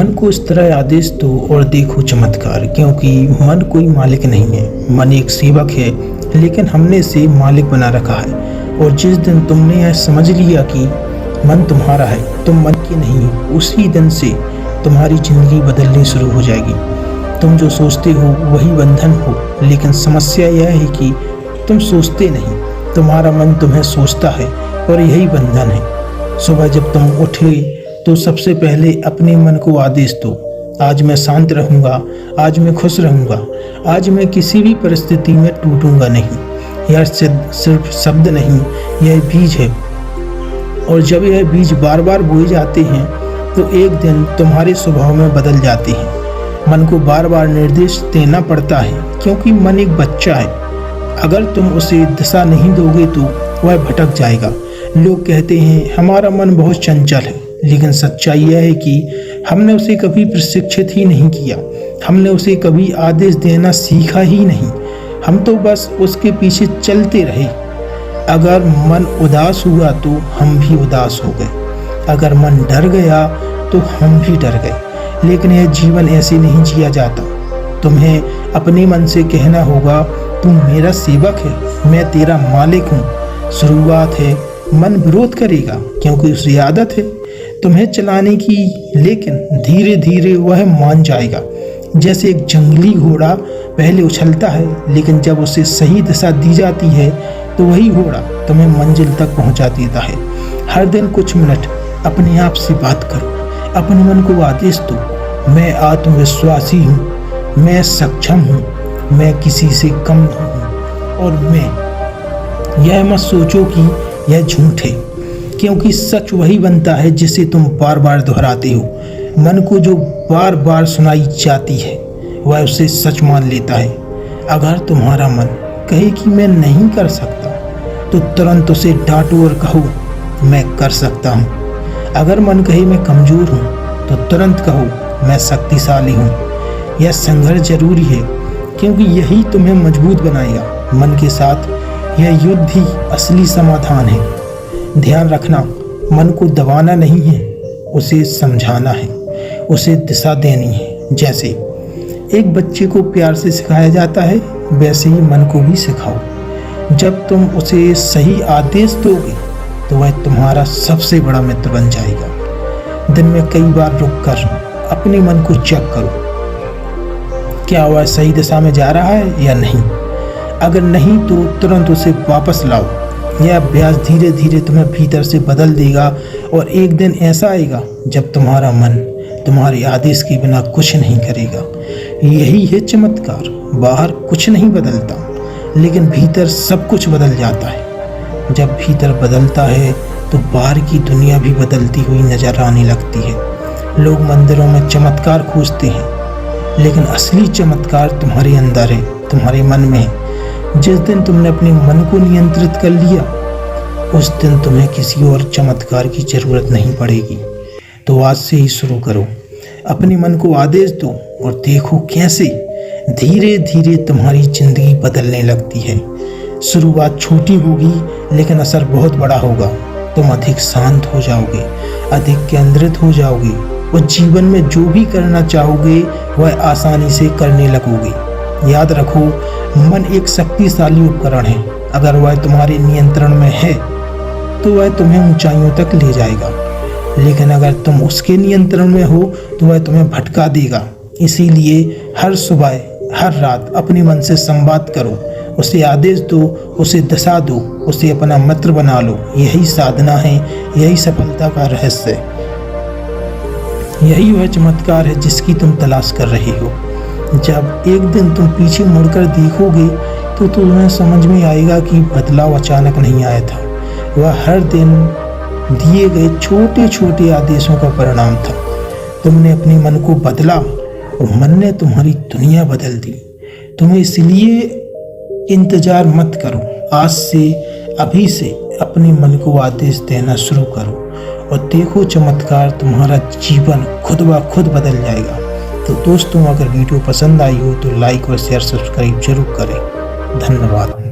मन को इस तरह आदेश दो और देखो चमत्कार, क्योंकि मन कोई मालिक नहीं है। मन एक सेवक है, लेकिन हमने इसे मालिक बना रखा है। और जिस दिन तुमने यह समझ लिया कि मन तुम्हारा है, तुम मन के नहीं हो, उसी दिन से तुम्हारी जिंदगी बदलनी शुरू हो जाएगी। तुम जो सोचते हो वही बंधन हो, लेकिन समस्या यह है कि तुम सोचते नहीं, तुम्हारा मन तुम्हें सोचता है और यही बंधन है। सुबह जब तुम उठे तो सबसे पहले अपने मन को आदेश दो, आज मैं शांत रहूँगा, आज मैं खुश रहूँगा, आज मैं किसी भी परिस्थिति में टूटूंगा नहीं। यह सिर्फ शब्द नहीं, यह बीज है। और जब यह बीज बार बार बोए जाते हैं तो एक दिन तुम्हारे स्वभाव में बदल जाते हैं। मन को बार बार निर्देश देना पड़ता है, क्योंकि मन एक बच्चा है। अगर तुम उसे दिशा नहीं दोगे तो वह भटक जाएगा। लोग कहते हैं हमारा मन बहुत चंचल है, लेकिन सच्चाई यह है कि हमने उसे कभी प्रशिक्षित ही नहीं किया। हमने उसे कभी आदेश देना सीखा ही नहीं। हम तो बस उसके पीछे चलते रहे। अगर मन उदास हुआ तो हम भी उदास हो गए। अगर मन डर गया तो हम भी डर गए। लेकिन यह जीवन ऐसे नहीं जिया जाता। तुम्हें अपने मन से कहना होगा, तुम मेरा सेवक है, मैं तेरा मालिक हूँ। शुरुआत है, मन विरोध करेगा, क्योंकि उसे आदत है तुम्हें चलाने की, लेकिन धीरे धीरे वह मान जाएगा। जैसे एक जंगली घोड़ा पहले उछलता है, लेकिन जब उसे सही दिशा दी जाती है तो वही घोड़ा तुम्हें मंजिल तक पहुंचा देता है। हर दिन कुछ मिनट अपने आप से बात करो, अपने मन को आदेश दो, मैं आत्मविश्वासी हूँ, मैं सक्षम हूँ, मैं किसी से कम नहीं हूँ। और मैं यह मत सोचो कि यह झूठ है, क्योंकि सच वही बनता है जिसे तुम बार बार दोहराते हो। मन को जो बार बार सुनाई जाती है वह उसे सच मान लेता है। अगर तुम्हारा मन कहे कि मैं नहीं कर सकता, तो तुरंत उसे डांटो और कहो मैं कर सकता हूँ। अगर मन कहे मैं कमज़ोर हूँ, तो तुरंत कहो मैं शक्तिशाली हूँ। यह संघर्ष जरूरी है, क्योंकि यही तुम्हें मजबूत बनाएगा। मन के साथ यह युद्ध ही असली समाधान है। ध्यान रखना, मन को दबाना नहीं है, उसे समझाना है, उसे दिशा देनी है। जैसे एक बच्चे को प्यार से सिखाया जाता है, वैसे ही मन को भी सिखाओ। जब तुम उसे सही आदेश दोगे तो वह तुम्हारा सबसे बड़ा मित्र बन जाएगा। दिन में कई बार रुककर अपने मन को चेक करो, क्या वह सही दिशा में जा रहा है या नहीं। अगर नहीं तो तुरंत उसे वापस लाओ। यह अभ्यास धीरे धीरे तुम्हें भीतर से बदल देगा, और एक दिन ऐसा आएगा जब तुम्हारा मन तुम्हारे आदेश के बिना कुछ नहीं करेगा। यही है चमत्कार। बाहर कुछ नहीं बदलता, लेकिन भीतर सब कुछ बदल जाता है। जब भीतर बदलता है तो बाहर की दुनिया भी बदलती हुई नजर आने लगती है। लोग मंदिरों में चमत्कार खोजते हैं, लेकिन असली चमत्कार तुम्हारे अंदर है, तुम्हारे मन में है। जिस दिन तुमने अपने मन को नियंत्रित कर लिया, उस दिन तुम्हें किसी और चमत्कार की जरूरत नहीं पड़ेगी। तो आज से ही शुरू करो, अपने मन को आदेश दो और देखो कैसे धीरे धीरे तुम्हारी जिंदगी बदलने लगती है। शुरुआत छोटी होगी, लेकिन असर बहुत बड़ा होगा। तुम अधिक शांत हो जाओगे, अधिक केंद्रित हो जाओगे, और जीवन में जो भी करना चाहोगे वह आसानी से करने लगोगे। याद रखो, मन एक शक्तिशाली उपकरण है। अगर वह तुम्हारे नियंत्रण में है तो वह तुम्हें ऊंचाइयों तक ले जाएगा, लेकिन अगर तुम उसके नियंत्रण में हो तो वह तुम्हें भटका देगा। इसीलिए हर सुबह, हर रात अपने मन से संवाद करो, उसे आदेश दो, उसे दिशा दो, उसे अपना मित्र बना लो। यही साधना है, यही सफलता का रहस्य है। यही वह चमत्कार है जिसकी तुम तलाश कर रहे हो। जब एक दिन तुम पीछे मुड़कर देखोगे तो तुम्हें समझ में आएगा कि बदलाव अचानक नहीं आया था। वह हर दिन दिए गए छोटे छोटे आदेशों का परिणाम था। तुमने अपने मन को बदला और मन ने तुम्हारी दुनिया बदल दी। तुम्हें इसलिए इंतजार मत करो, आज से, अभी से अपने मन को आदेश देना शुरू करो, और देखो चमत्कार, तुम्हारा जीवन खुद ब खुद बदल जाएगा। तो दोस्तों, अगर वीडियो पसंद आई हो तो लाइक और शेयर, सब्सक्राइब जरूर करें। धन्यवाद।